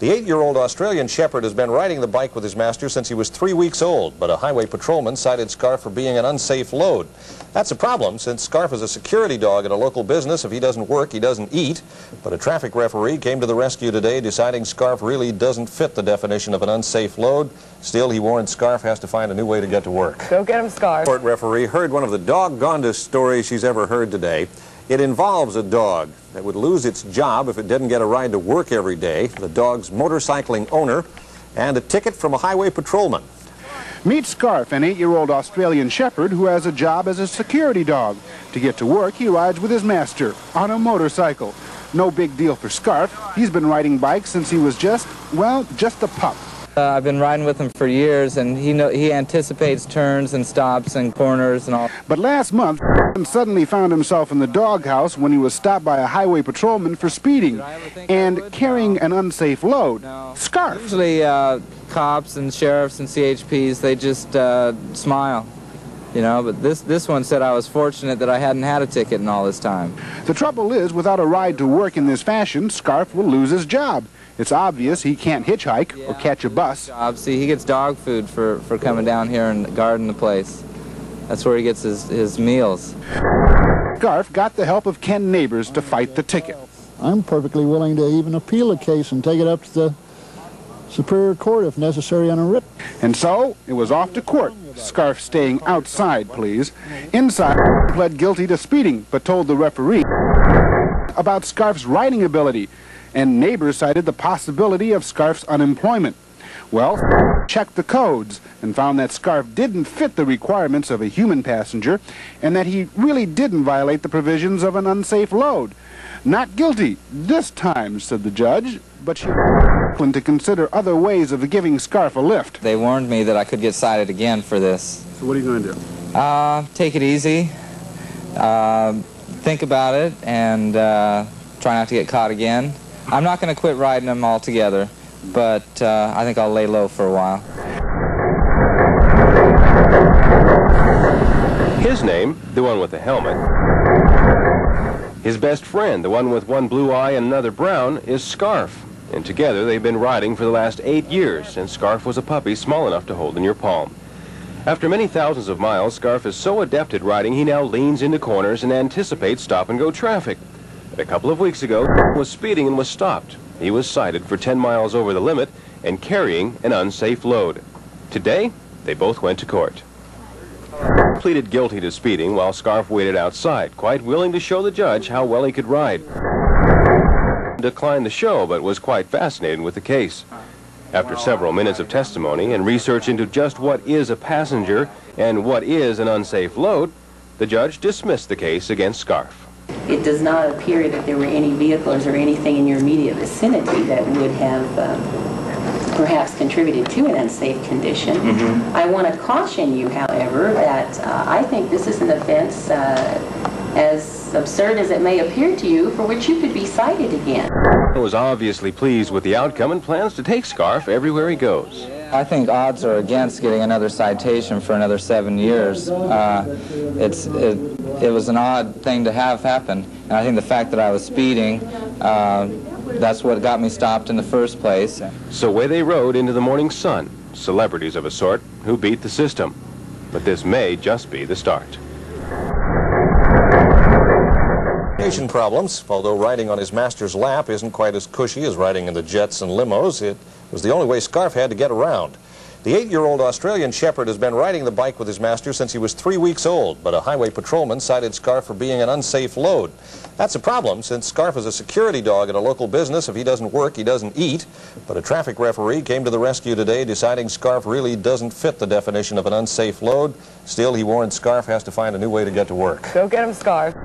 The 8-year-old Australian Shepherd has been riding the bike with his master since he was 3 weeks old, but a highway patrolman cited Scarf for being an unsafe load. That's a problem since Scarf is a security dog at a local business. If he doesn't work, he doesn't eat. But a traffic referee came to the rescue today, deciding Scarf really doesn't fit the definition of an unsafe load. Still, he warned Scarf has to find a new way to get to work. Go get him, Scarf. Court referee heard one of the doggondest stories she's ever heard today. It involves a dog that would lose its job if it didn't get a ride to work every day, the dog's motorcycling owner, and a ticket from a highway patrolman. Meet Scarf, an 8-year-old Australian Shepherd who has a job as a security dog. To get to work, he rides with his master on a motorcycle. No big deal for Scarf. He's been riding bikes since he was just a pup. I've been riding with him for years, and he anticipates turns and stops and corners and all. But last month, he suddenly found himself in the doghouse when he was stopped by a highway patrolman for speeding and carrying an unsafe load. No. Scarf. Usually cops and sheriffs and CHPs, they just smile, you know, but this one said I was fortunate that I hadn't had a ticket in all this time. The trouble is, without a ride to work in this fashion, Scarf will lose his job. It's obvious he can't hitchhike or catch a bus. See, he gets dog food for coming down here and guarding the place. That's where he gets his meals. Scarf got the help of Ken Neighbors to fight the ticket. I'm perfectly willing to even appeal the case and take it up to the Superior Court if necessary on a writ. And so, it was off to court. Scarf staying outside, please. Inside, he pled guilty to speeding, but told the referee about Scarf's riding ability. And Neighbors cited the possibility of Scarf's unemployment. Well, checked the codes and found that Scarf didn't fit the requirements of a human passenger and that he really didn't violate the provisions of an unsafe load. Not guilty this time, said the judge, but she wanted to consider other ways of giving Scarf a lift. They warned me that I could get cited again for this. So what are you going to do? Take it easy, think about it, and try not to get caught again. I'm not going to quit riding them altogether, but I think I'll lay low for a while. His name, the one with the helmet. His best friend, the one with one blue eye and another brown, is Scarf. And together they've been riding for the last 8 years, and Scarf was a puppy small enough to hold in your palm. After many thousands of miles, Scarf is so adept at riding he now leans into corners and anticipates stop-and-go traffic. A couple of weeks ago, he was speeding and was stopped. He was cited for 10 miles over the limit and carrying an unsafe load. Today, they both went to court. He pleaded guilty to speeding while Scarf waited outside, quite willing to show the judge how well he could ride. He declined the show, but was quite fascinated with the case. After several minutes of testimony and research into just what is a passenger and what is an unsafe load, the judge dismissed the case against Scarf. It does not appear that there were any vehicles or anything in your immediate vicinity that would have perhaps contributed to an unsafe condition. I want to caution you, however, that I think this is an offense, as absurd as it may appear to you, for which you could be cited again. He was obviously pleased with the outcome and plans to take Scarf everywhere he goes. I think odds are against getting another citation for another 7 years. It was an odd thing to have happen, and I think the fact that I was speeding, that's what got me stopped in the first place. So away they rode into the morning sun, celebrities of a sort who beat the system. But this may just be the start. Problems. Although riding on his master's lap isn't quite as cushy as riding in the jets and limos, it was the only way Scarf had to get around. The 8-year-old Australian Shepherd has been riding the bike with his master since he was 3 weeks old, but a highway patrolman cited Scarf for being an unsafe load. That's a problem since Scarf is a security dog at a local business. If he doesn't work, he doesn't eat. But a traffic referee came to the rescue today, deciding Scarf really doesn't fit the definition of an unsafe load. Still, he warned Scarf has to find a new way to get to work. Go get him, Scarf.